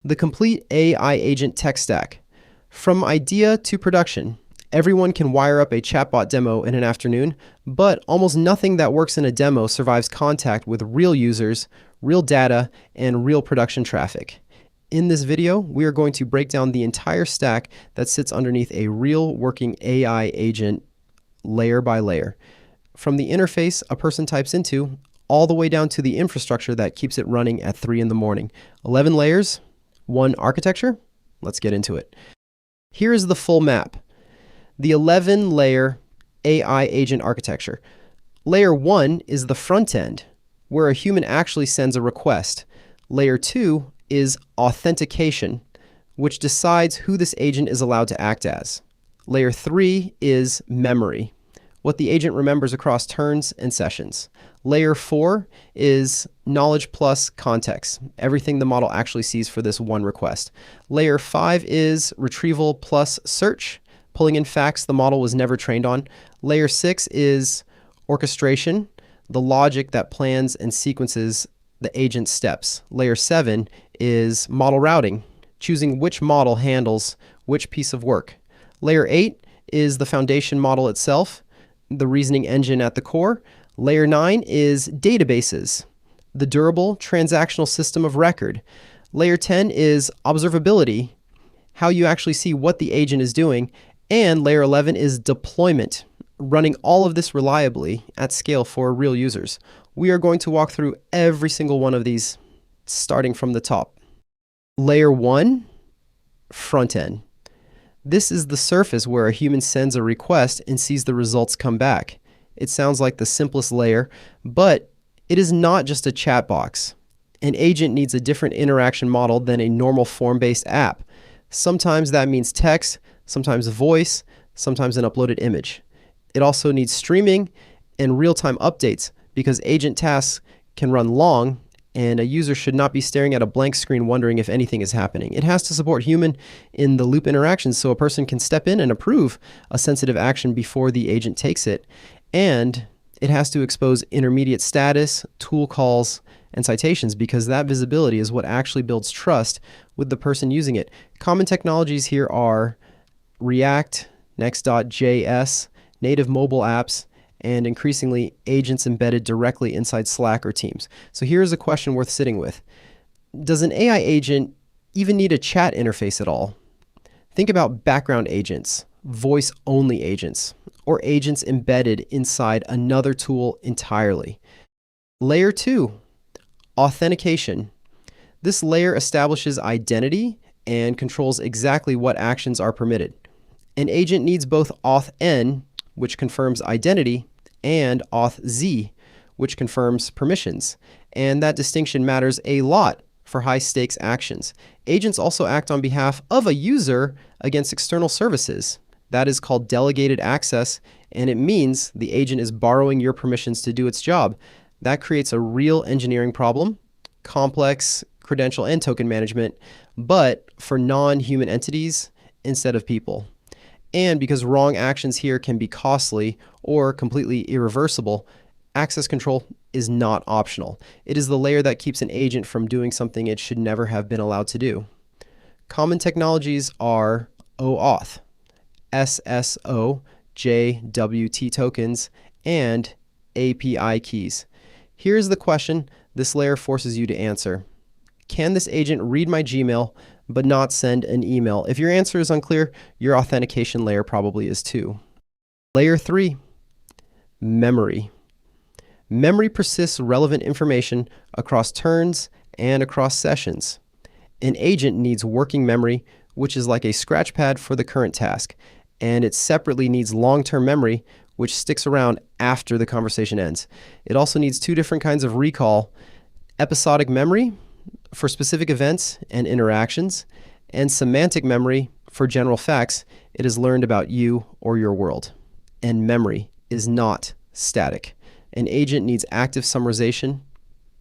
The complete AI agent tech stack. From idea to production, everyone can wire up a chatbot demo in an afternoon, but almost nothing that works in a demo survives contact with real users, real data, and real production traffic. In this video, we are going to break down the entire stack that sits underneath a real working AI agent layer by layer. From the interface a person types into, all the way down to the infrastructure that keeps it running at 3 in the morning. 11 layers, one architecture. Let's get into it. Here is the full map. The 11-layer AI agent architecture. Layer 1 is the front end, where a human actually sends a request. Layer 2 is authentication, which decides who this agent is allowed to act as. Layer 3 is memory, what the agent remembers across turns and sessions. Layer 4 is knowledge plus context, everything the model actually sees for this one request. Layer 5 is retrieval plus search, pulling in facts the model was never trained on. Layer 6 is orchestration, the logic that plans and sequences the agent's steps. Layer 7 is model routing, choosing which model handles which piece of work. Layer 8 is the foundation model itself, the reasoning engine at the core. Layer 9 is databases, the durable transactional system of record. Layer 10 is observability, how you actually see what the agent is doing. And layer 11 is deployment, running all of this reliably at scale for real users. We are going to walk through every single one of these, starting from the top. Layer 1, front end. This is the surface where a human sends a request and sees the results come back. It sounds like the simplest layer, but it is not just a chat box. An agent needs a different interaction model than a normal form-based app. Sometimes that means text, sometimes voice, sometimes an uploaded image. It also needs streaming and real-time updates because agent tasks can run long and a user should not be staring at a blank screen wondering if anything is happening. It has to support human in the loop interactions so a person can step in and approve a sensitive action before the agent takes it. And it has to expose intermediate status, tool calls, and citations because that visibility is what actually builds trust with the person using it. Common technologies here are React, Next.js, native mobile apps, and increasingly agents embedded directly inside Slack or Teams. So here's a question worth sitting with. Does an AI agent even need a chat interface at all? Think about background agents, voice-only agents, or agents embedded inside another tool entirely. Layer 2, authentication. This layer establishes identity and controls exactly what actions are permitted. An agent needs both auth-n, which confirms identity, and auth-z, which confirms permissions. And that distinction matters a lot for high-stakes actions. Agents also act on behalf of a user against external services. That is called delegated access, and it means the agent is borrowing your permissions to do its job. That creates a real engineering problem, complex credential and token management, but for non-human entities instead of people. And because wrong actions here can be costly or completely irreversible, access control is not optional. It is the layer that keeps an agent from doing something it should never have been allowed to do. Common technologies are OAuth, SSO, JWT tokens, and API keys. Here's the question this layer forces you to answer. Can this agent read my Gmail but not send an email? If your answer is unclear, your authentication layer probably is too. Layer 3, memory. Memory persists relevant information across turns and across sessions. An agent needs working memory, which is like a scratch pad for the current task, and it separately needs long-term memory, which sticks around after the conversation ends. It also needs two different kinds of recall: episodic memory for specific events and interactions, and semantic memory for general facts it has learned about you or your world. And memory is not static. An agent needs active summarization,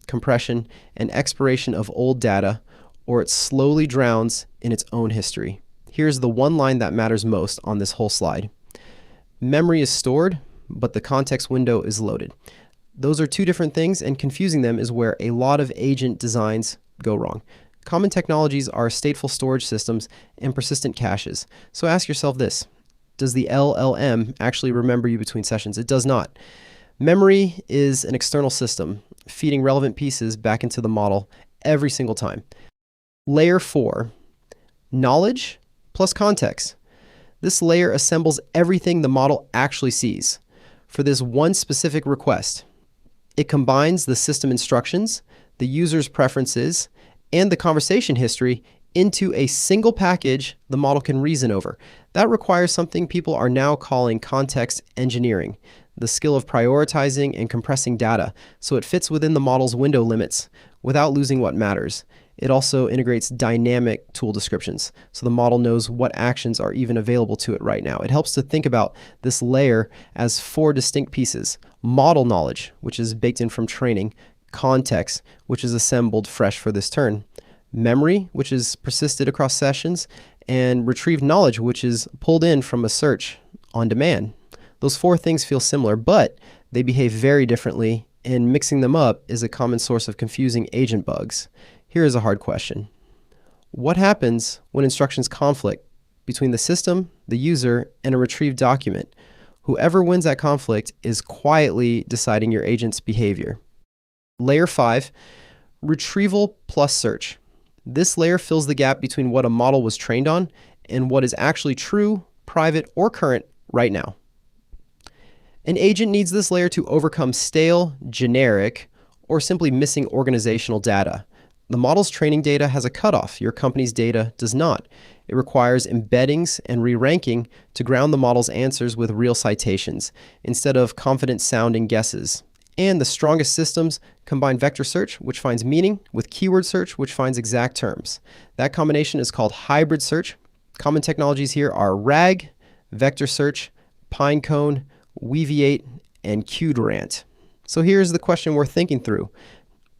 compression, and expiration of old data, or it slowly drowns in its own history. Here's the one line that matters most on this whole slide. Memory is stored, but the context window is loaded. Those are two different things, and confusing them is where a lot of agent designs go wrong. Common technologies are stateful storage systems and persistent caches. So ask yourself this: does the LLM actually remember you between sessions? It does not. Memory is an external system feeding relevant pieces back into the model every single time. Layer 4, knowledge plus context. This layer assembles everything the model actually sees for this one specific request. It combines the system instructions, the user's preferences, and the conversation history into a single package the model can reason over. That requires something people are now calling context engineering, the skill of prioritizing and compressing data so it fits within the model's window limits without losing what matters. It also integrates dynamic tool descriptions, so the model knows what actions are even available to it right now. It helps to think about this layer as 4 distinct pieces: model knowledge, which is baked in from training; context, which is assembled fresh for this turn; memory, which is persisted across sessions; and retrieved knowledge, which is pulled in from a search on demand. Those 4 things feel similar, but they behave very differently, and mixing them up is a common source of confusing agent bugs. Here is a hard question. What happens when instructions conflict between the system, the user, and a retrieved document? Whoever wins that conflict is quietly deciding your agent's behavior. Layer 5, retrieval plus search. This layer fills the gap between what a model was trained on and what is actually true, private, or current right now. An agent needs this layer to overcome stale, generic, or simply missing organizational data. The model's training data has a cutoff. Your company's data does not. It requires embeddings and re-ranking to ground the model's answers with real citations instead of confident-sounding guesses. And the strongest systems combine vector search, which finds meaning, with keyword search, which finds exact terms. That combination is called hybrid search. Common technologies here are RAG, vector search, Pinecone, Weaviate, and Qdrant. So here's the question we're thinking through.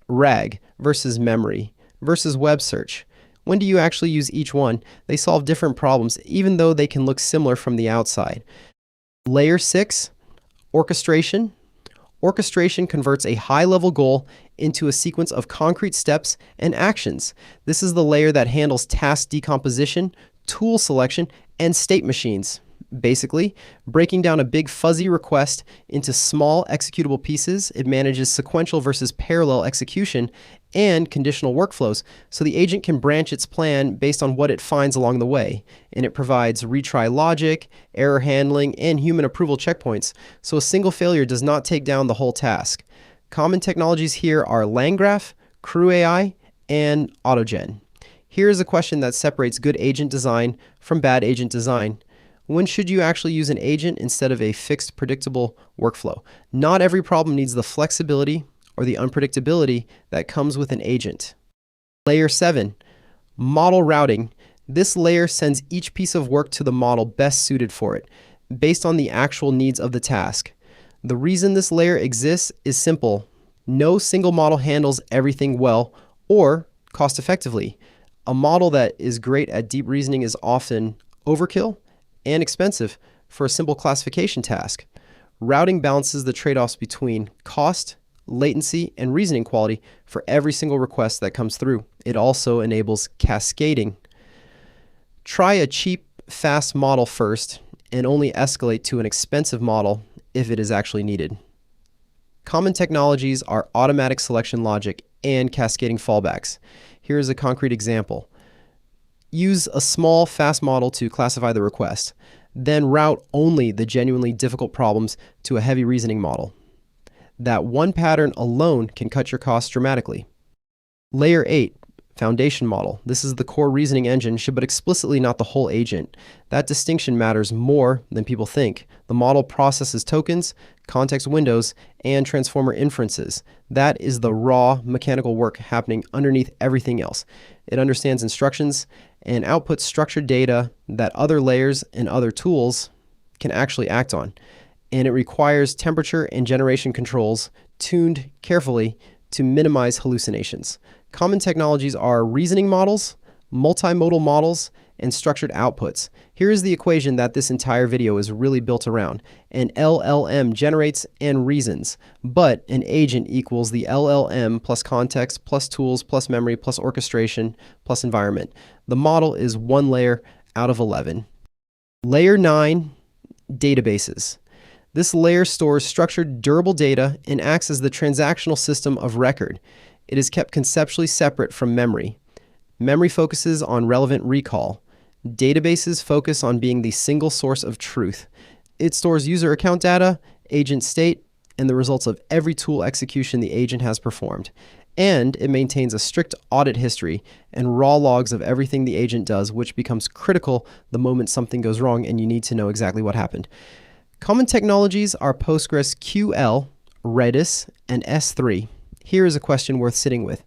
RAG versus memory versus web search. When do you actually use each one? They solve different problems, even though they can look similar from the outside. Layer 6, orchestration. Orchestration converts a high-level goal into a sequence of concrete steps and actions. This is the layer that handles task decomposition, tool selection, and state machines. Basically, breaking down a big fuzzy request into small executable pieces, it manages sequential versus parallel execution and conditional workflows, so the agent can branch its plan based on what it finds along the way. And it provides retry logic, error handling, and human approval checkpoints, so a single failure does not take down the whole task. Common technologies here are LangGraph, Crew AI, and AutoGen. Here is a question that separates good agent design from bad agent design. When should you actually use an agent instead of a fixed, predictable workflow? Not every problem needs the flexibility or the unpredictability that comes with an agent. Layer 7, model routing. This layer sends each piece of work to the model best suited for it, based on the actual needs of the task. The reason this layer exists is simple. No single model handles everything well or cost effectively. A model that is great at deep reasoning is often overkill and expensive for a simple classification task. Routing balances the trade-offs between cost, latency, and reasoning quality for every single request that comes through. It also enables cascading. Try a cheap, fast model first and only escalate to an expensive model if it is actually needed. Common technologies are automatic selection logic and cascading fallbacks. Here is a concrete example. Use a small, fast model to classify the request, then route only the genuinely difficult problems to a heavy reasoning model. That one pattern alone can cut your costs dramatically. Layer 8, foundation model. This is the core reasoning engine, but explicitly not the whole agent. That distinction matters more than people think. The model processes tokens, context windows, and transformer inferences. That is the raw mechanical work happening underneath everything else. It understands instructions and outputs structured data that other layers and other tools can actually act on. And it requires temperature and generation controls tuned carefully to minimize hallucinations. Common technologies are reasoning models, multimodal models, and structured outputs. Here is the equation that this entire video is really built around. An LLM generates and reasons, but an agent equals the LLM plus context plus tools plus memory plus orchestration plus environment. The model is one layer out of 11. Layer 9, databases. This layer stores structured, durable data and acts as the transactional system of record. It is kept conceptually separate from memory. Memory focuses on relevant recall. Databases focus on being the single source of truth. It stores user account data, agent state, and the results of every tool execution the agent has performed. And it maintains a strict audit history and raw logs of everything the agent does, which becomes critical the moment something goes wrong and you need to know exactly what happened. Common technologies are PostgreSQL, Redis, and S3. Here is a question worth sitting with.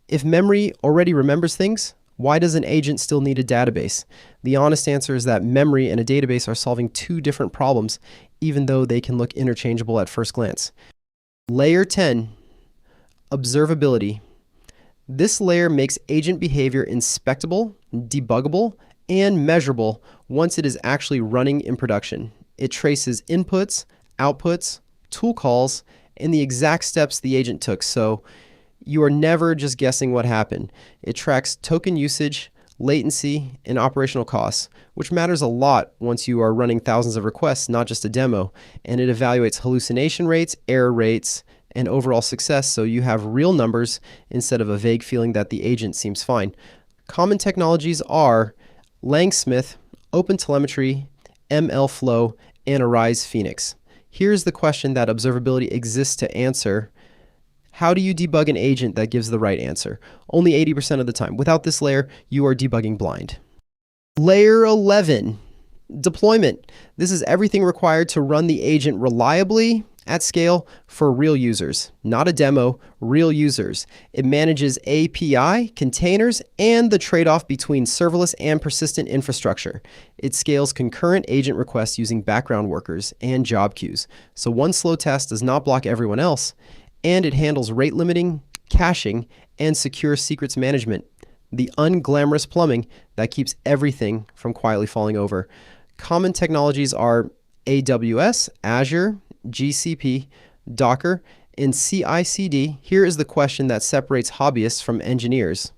If memory already remembers things, why does an agent still need a database? The honest answer is that memory and a database are solving two different problems, even though they can look interchangeable at first glance. Layer 10, observability. This layer makes agent behavior inspectable, debuggable, and measurable once it is actually running in production. It traces inputs, outputs, tool calls, and the exact steps the agent took, so you are never just guessing what happened. It tracks token usage, latency, and operational costs, which matters a lot once you are running thousands of requests, not just a demo, and it evaluates hallucination rates, error rates, and overall success, so you have real numbers instead of a vague feeling that the agent seems fine. Common technologies are Langsmith, OpenTelemetry, MLflow, and Arise Phoenix. Here's the question that observability exists to answer. How do you debug an agent that gives the right answer? Only 80% of the time. Without this layer, you are debugging blind. Layer 11, deployment. This is everything required to run the agent reliably at scale for real users. Not a demo, real users. It manages API, containers, and the trade-off between serverless and persistent infrastructure. It scales concurrent agent requests using background workers and job queues. So one slow task does not block everyone else. And it handles rate limiting, caching, and secure secrets management. The unglamorous plumbing that keeps everything from quietly falling over. Common technologies are AWS, Azure, GCP, Docker, and CI/CD. Here is the question that separates hobbyists from engineers.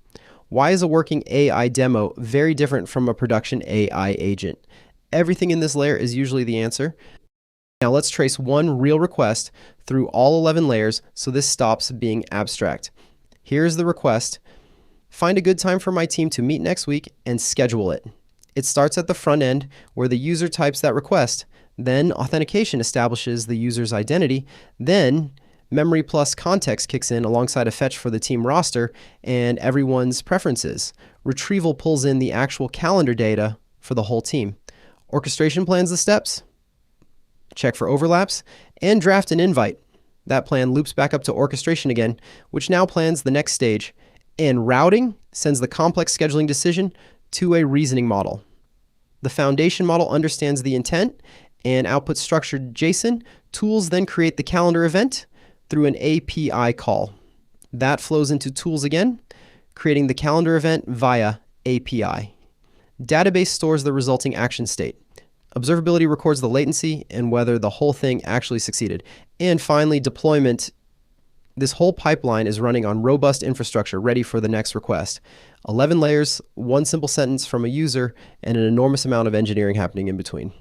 Why is a working AI demo very different from a production AI agent? Everything in this layer is usually the answer. Now let's trace one real request through all 11 layers so this stops being abstract. Here's the request. Find a good time for my team to meet next week and schedule it. It starts at the front end where the user types that request. Then authentication establishes the user's identity. Then memory plus context kicks in alongside a fetch for the team roster and everyone's preferences. Retrieval pulls in the actual calendar data for the whole team. Orchestration plans the steps, check for overlaps, and draft an invite. That plan loops back up to orchestration again, which now plans the next stage. And routing sends the complex scheduling decision to a reasoning model. The foundation model understands the intent and outputs structured JSON. Tools then create the calendar event through an API call. That flows into tools again, creating the calendar event via API. Database stores the resulting action state. Observability records the latency and whether the whole thing actually succeeded. And finally, deployment. This whole pipeline is running on robust infrastructure ready for the next request. 11 layers, one simple sentence from a user, and an enormous amount of engineering happening in between.